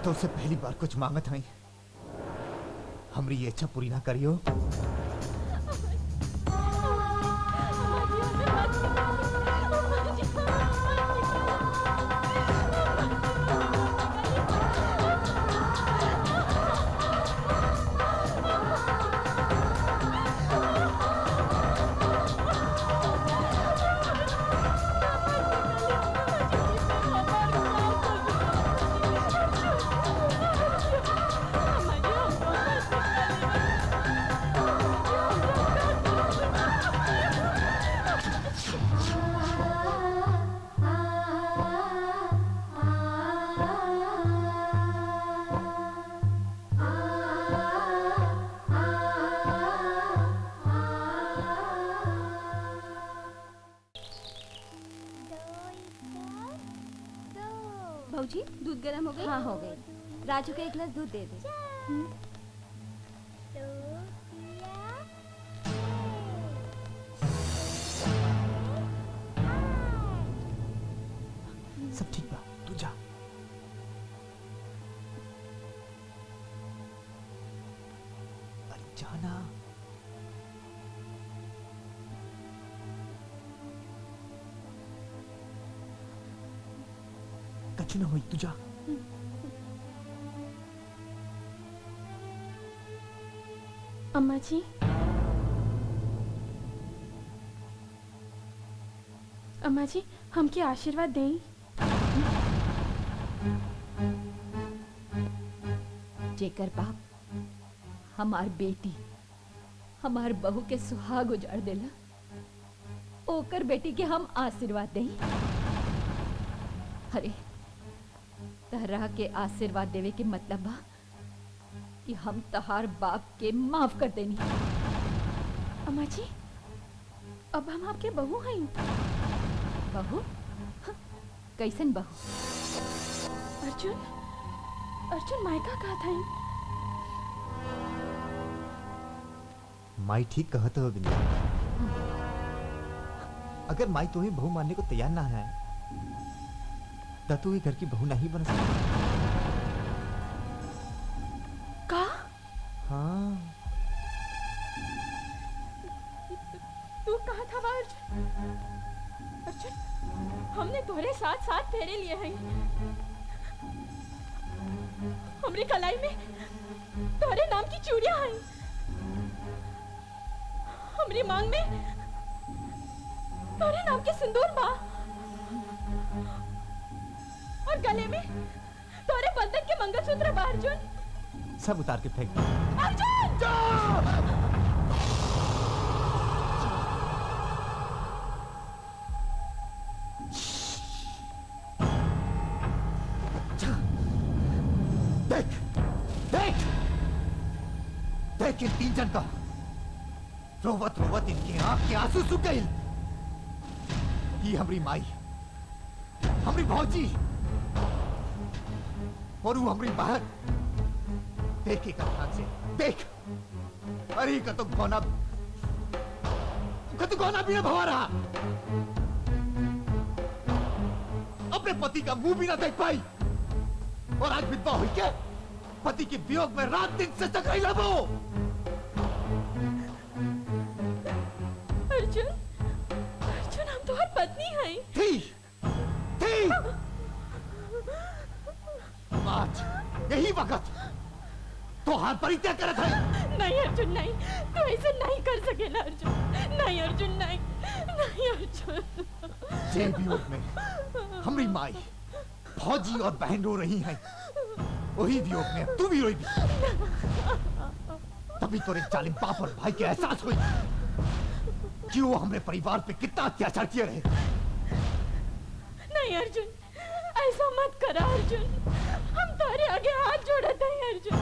तो उससे पहली बार कुछ मांगत हई, हमरी ये इच्छा पूरी ना करियो। भाऊजी दूध गर्म हो गई? हाँ हो गई। राजू को एक गिलास दूध दे दे। सब ठीक बा, तू जा। अरे जाना। कछु ना हुई, तू जा। अम्मा जी, अम्मा जी हमके आशीर्वाद दें। जेकर बाप हमार बेटी हमार बहू के सुहाग उजाड़ देला, ओकर बेटी के हम आशीर्वाद दें। अरे तहरा के आशीर्वाद देवे के मतलब बा कि हम तहार बाप के माफ कर देनी। अम्मा जी अब हम आपके बहू हैं। बहू? हाँ, कैसन बहू? अर्जुन, अर्जुन मायका कहा था? माई ठीक कहत हो बिंदु। अगर माई तुम्हें बहू मानने को तैयार ना है तो तू ये घर की बहू नहीं बन सकती। का? हाँ। तू कहा था अर्जुन? अर्जुन, हमने तोरे साथ साथ फेरे लिए हैं। हमरी कलाई में तोरे नाम की चूड़ियां हैं। हमरी मांग में तोरे नाम के सिंदूर बा और गले में तोरे बंधन के मंगलसूत्र बा। अर्जुन सब उतार के फेंक। अर्जुन देख देख देख इन तीन जन का रोवत रोवत इनकी आंख के आंसू सूख गए। ये हमारी माई, हमारी भौजी और वो हमारी बहन। देख एक ध्यान से देख। अरे का तो गौना भी ना भवा रहा, अपने पति का मुंह भी ना देख पाई और आज विधवा हुई के पति के वियोग में रात दिन से जग रही है वो। अर्जुन, अर्जुन हम तो पत्नी हैं। थी आज यही वक्त तो हाथ परित्याग करत है। नहीं अर्जुन नहीं, तू ऐसे नहीं कर सकेला अर्जुन। नहीं अर्जुन नहीं, नहीं अर्जुन। जे वियोग में हमारी माई, फौजी और बहन रो रही हैं, वही वियोग में तू भी रोई भी। तभी तोरे जालिम बाप और भाई के एहसास हुई कि वो हमारे परिवार पे कितना अत्याचार किए रहे। नहीं अर्जुन, ऐसा मत करा अर्जुन। हम तारे आगे हाथ जोड़ते हैं अर्जुन।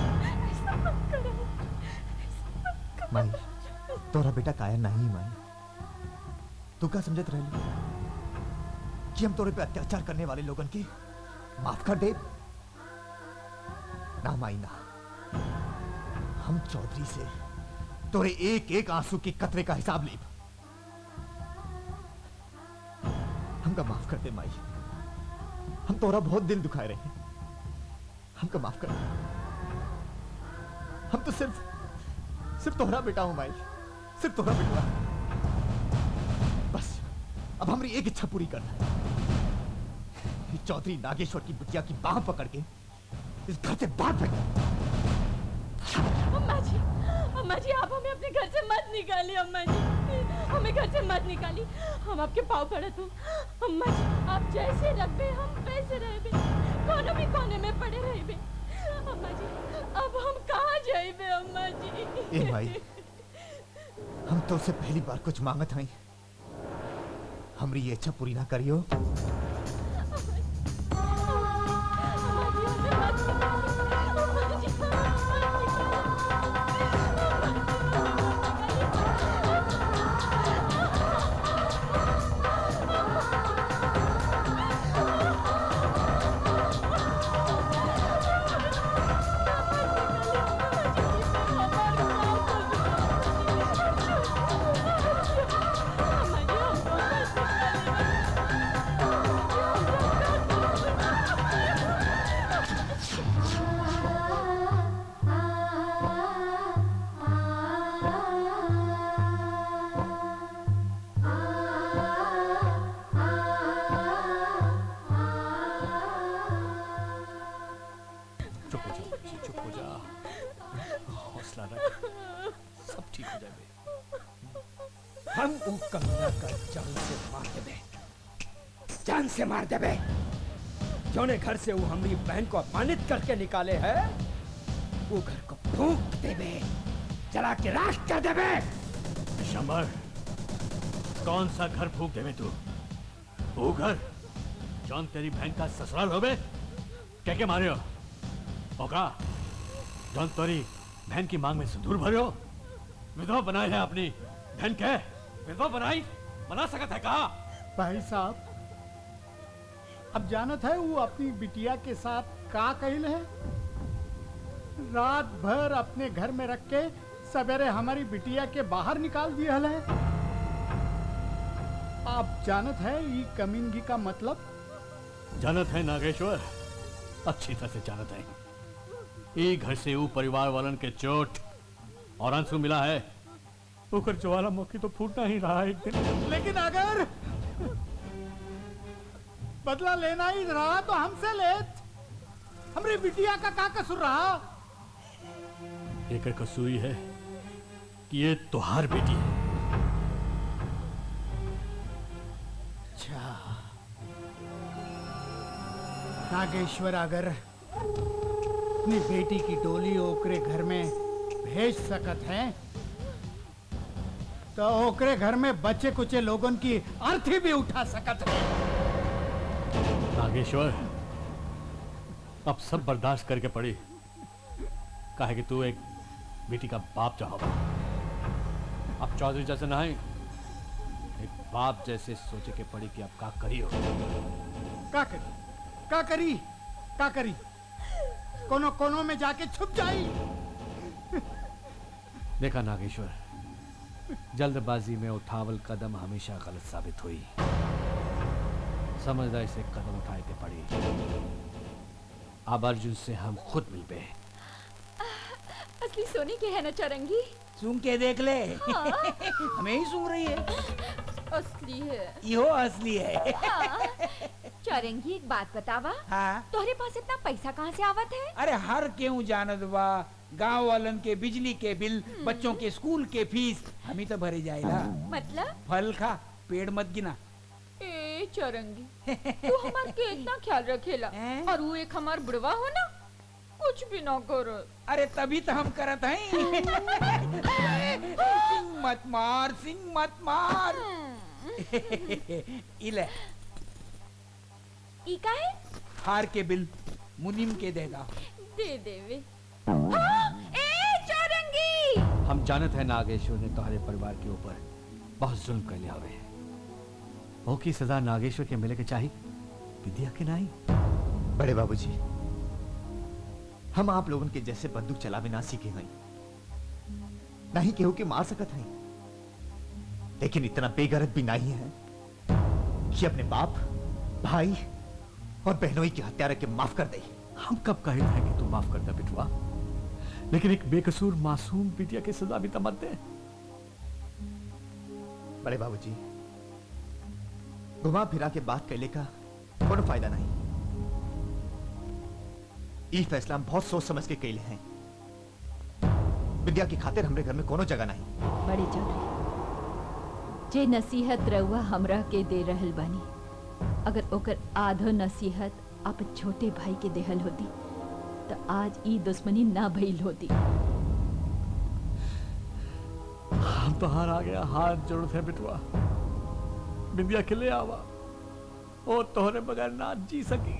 ऐसा मत करा, ऐसा मत करा। माई, तोरा बेटा कायर नहीं माई। तू क्या समझत रही कि हम तोरे पे अत्याचार करने वाले लोगन की माफ कर दे? ना माई ना, हम चौधरी से तोरे एक एक आंसू के कतरे का हिसाब ले। हमका माफ कर दे माई, हम तोरा बहुत दिल दुखाए रहे। हमको माफ कर। हम तो सिर्फ तोहरा बेटा हूं माई, सिर्फ तोहरा बेटा। बस अब हमारी एक इच्छा पूरी करना। चौधरी नागेश्वर की बिटिया की बाह पकड़ के इस घर से बाहर फेंक। अम्मा जी आप हमें अपने घर से मत निकालिए। अम्मा जी हमें घर से मत निकालिए, हम आपके पाँव पड़े तो। अम्मा जी आप जैसे रखबे हम वैसे रहबे, कोने भी कोने में पड़े रहबे। अम्मा जी अब हम कहाँ जाइबे अम्मा जी? ए भाई, हम तो उससे पहली बार कुछ मांगत हई, हमारी ये इच्छा पूरी ना करियो। हम वो कमीना का जान से मार देबे। जोने घर से वो हमारी बहन को अपमानित करके निकाले है, वो घर को फूंक देबे, जला के राख कर देबे। शंबर, कौन सा घर फूंक देबे तू? वो घर जौन तेरी बहन का ससुराल होबे? क्या मारे हो? ओका जौन तोरी बहन की मांग में सिंदूर भरे हो? विधवा बनाए है अपनी बहन के, विधवा बना सकत है कहा? भाई साहब, अब जानत है वो अपनी बिटिया के साथ का कहिल है? रात भर अपने घर में रख के सवेरे हमारी बिटिया के बाहर निकाल दिया है। आप जानत है ये कमीनगी का मतलब? जानत है नागेश्वर, अच्छी तरह से जानत है। ये घर से वो परिवार वालन के चोट और आंसू मिला है, ऊपर ज्वालामुखी तो फूटना ही रहा एक दिन। लेकिन अगर बदला लेना ही रहा तो हमसे लेत। हमारी बिटिया का कसूर रहा? एक कसूरी है कि ये तुहार बेटी है। अच्छा, नागेश्वर अगर अपनी बेटी की डोली ओकरे घर में भेज सकत है तो ओकरे घर में बच्चे कुचे लोगों की अर्थी भी उठा सकत है। नागेश्वर, अब सब बर्दाश्त करके पड़ी, काहे कि तू एक बेटी का बाप चाहो। अब चौधरी जैसे नहीं, एक बाप जैसे सोचे के पड़ी कि अब का करियो। का करी कोनो कोनो में जाके छुप जाई। देखा नागेश्वर, जल्दबाजी में उठावल कदम हमेशा गलत साबित हुई। समझदारी से कदम उठाए के पड़ी। अब अर्जुन से हम खुद मिल पे। असली सोने के है ना चरंगी? सूंघ के देख ले। हाँ। हमें ही सूंघ रही है। असली है। यो असली है। हाँ। चरंगी एक बात बतावा। हाँ। तोहरे पास इतना पैसा कहाँ से आवत है? अरे हर क्यों जानत बा, गांव वालन के बिजली के बिल, बच्चों के स्कूल के फीस हम ही तो भरे जाएगा। मतलब? फल खा, पेड़ मत गिना। ए चरंगी, तू हमार के इतना ख्याल रखेला और वो एक हमार बुढ़वा हो ना, कुछ भी ना करो। अरे तभी तो हम करत हैं। सिंह मत मार। इले ई का है? हार के बिल मुनीम के देगा। दे देवे। ए चरंगी! हम जानत है नागेश्वर ने तुम्हारे परिवार के ऊपर बहुत जुल्म कर लिया हुए। वो की सजा नागेश्वर के मिले के चाहिए, विद्या के नहीं। बड़े बाबूजी, हम आप लोगों के जैसे बंदूक चलावे ना सीखे हैं, नहीं केहू के मार सकत हैं, लेकिन इतना बेगरत भी नहीं है कि अपने बाप, भाई और बहनों की हत्या के माफ कर दे। हम कब कहे थे कि तू माफ कर दे बिटवा, लेकिन एक बेकसूर मासूम बिटिया की सजा भी तो मत दे। बड़े बाबूजी, घुमा फिरा के बात कैले का कोनो फायदा नहीं। ई फैसला हम बहुत सोच समझ के कैले हैं। विद्या की खातिर हमरे घर में कोनो जगह नहीं। बड़े चौधरी, जे नसीहत रहुआ हमरा के दे रहल बानी, अगर ओकर आधो नसीहत अपन छोटे भाई के देहल होती तो आज ई दुश्मनी ना भइल होती। हम तो हार आ गया, हाथ जोड़ते हैं बिटवा। बिंदिया के ले आवा, ओ तोहरे बगैर ना जी सकी।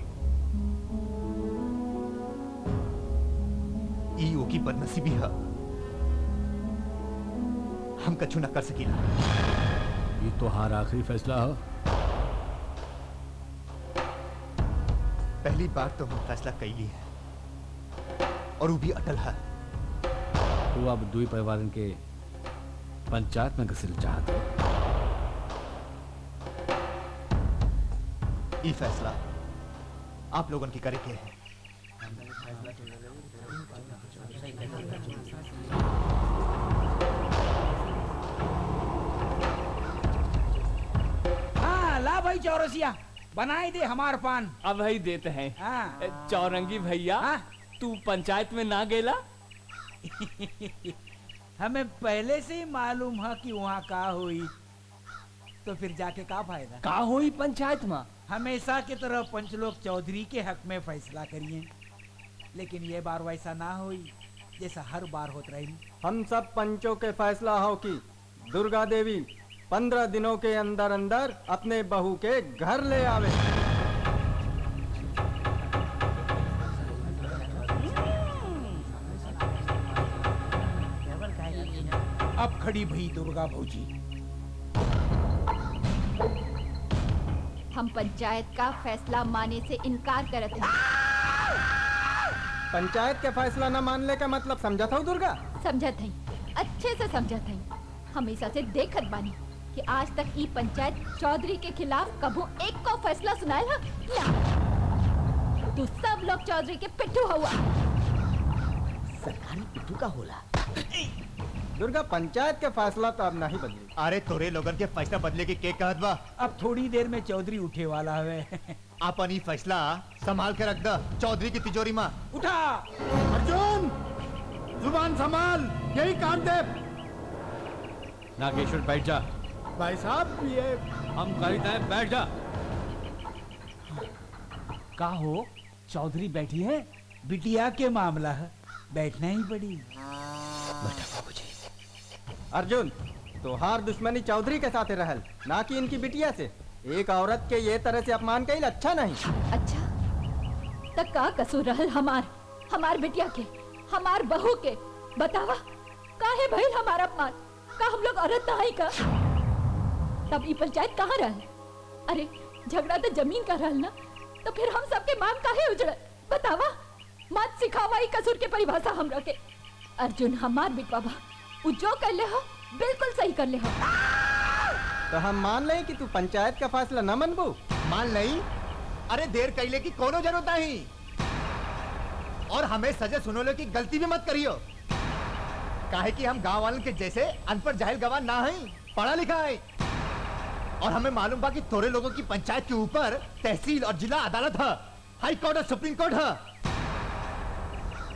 ई ओकी बदनसीबी है, हम कछु ना कर सकीला। ये तो हार आखिरी फैसला हो। पहली बार तो हम फैसला कैली है और वो भी अटल है। तू अब दुई परिवारन के पंचायत में घसील चाहत हो। ई फैसला आप लोगों की करे के है। हाँ ला भाई चौरसिया, बनाए दे हमार पान। अब भाई देते हैं। हाँ। चौरंगी भैया, हाँ? तू पंचायत में ना गेला? हमें पहले से ही मालूम है कि वहाँ का हुई, तो फिर जाके का फायदा। का होई पंचायत में? हमेशा की तरह पंचलोक चौधरी के हक में फैसला करिए, लेकिन ये बार वैसा ना हुई जैसा हर बार होत रही। हम सब पंचों के फैसला हो कि दुर्गा देवी 15 दिनों के अंदर अंदर अपने बहू के घर ले आवे। अब खड़ी भई दुर्गा भौजी। हम पंचायत का फैसला माने से इनकार करत हैं। पंचायत के फैसला न मानने का मतलब समझा था दुर्गा? समझत हई, अच्छे से समझत हई। हमेशा से देखत बानी कि आज तक ई पंचायत चौधरी के खिलाफ कभू एक को फैसला सुनायल है ना। तू सब लोग चौधरी के पिट्ठू हुआ। सरकारी पिट्ठू का होला। दुर्गा, पंचायत के फैसला तो अब नहीं बदली। अरे तोरे लोगन के फैसला बदले की के कहत बा? अब थोड़ी देर में चौधरी उठे वाला है। आपन ई फैसला संभाल के रख द चौधरी की तिजोरी में। उठा अर्जुन, जुबान संभाल, यही काम दे। नागेश्वर बैठ जा। भाई साहब ये हम कहते हैं बैठ जा। का हो, चौधरी बैठी है? बिटिया के मामला है, बैठना ही पड़ी। बैठा बाबूजी। अर्जुन, तोहार दुश्मनी चौधरी के साथ रहल, ना कि इनकी बिटिया से। एक औरत के ये तरह से अपमान कईल अच्छा नहीं। अच्छा, तक का कसूर रहल हमार बिटिया के, हमार बहू के? बतावा, काहे भइल हमारा अपमान? का हम लोग औरत नहीं का? तब ई पंचायत कहाँ रहल? अरे झगड़ा तो जमीन का रहल ना, तो फिर हम सबके मांग काहे उजड़ल? बतावा, मत सिखावा ई कसूर के परिभाषा हमरा के। अर्जुन हमार बिटवा बा, उ जो कर ले हो बिल्कुल सही कर ले हो। तो हम मान लें कि तू पंचायत का फैसला न मनबू? मान नहीं? अरे देर कैले की कोनो जरूरत नहीं। और हमें सजे सुनोले की गलती भी मत करियो, काहे कि हम गांव वालों के जैसे अनपढ़ जाहिल गवार ना हैं, पढ़ा लिखा है। और हमें मालूम बा कि तोरे लोगों की पंचायत के ऊपर तहसील और जिला अदालत है, हाई कोर्ट और सुप्रीम कोर्ट है।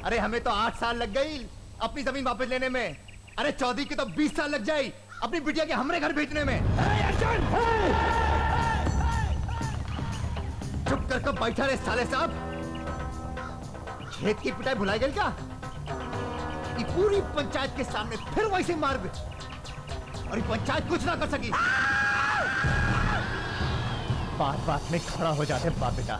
अरे हमें तो 8 साल लग गई अपनी जमीन वापस लेने में। अरे चौधरी की तो 20 साल लग जाए अपनी बिटिया के हमरे घर भेजने में। चुप कर बैठा रहे साले साहब। खेत की पिटाई भुलाई गई क्या? ये पूरी पंचायत के सामने फिर वैसे मार दे और ये पंचायत कुछ ना कर सकी। बात बात में खड़ा हो जाते बाप बेटा।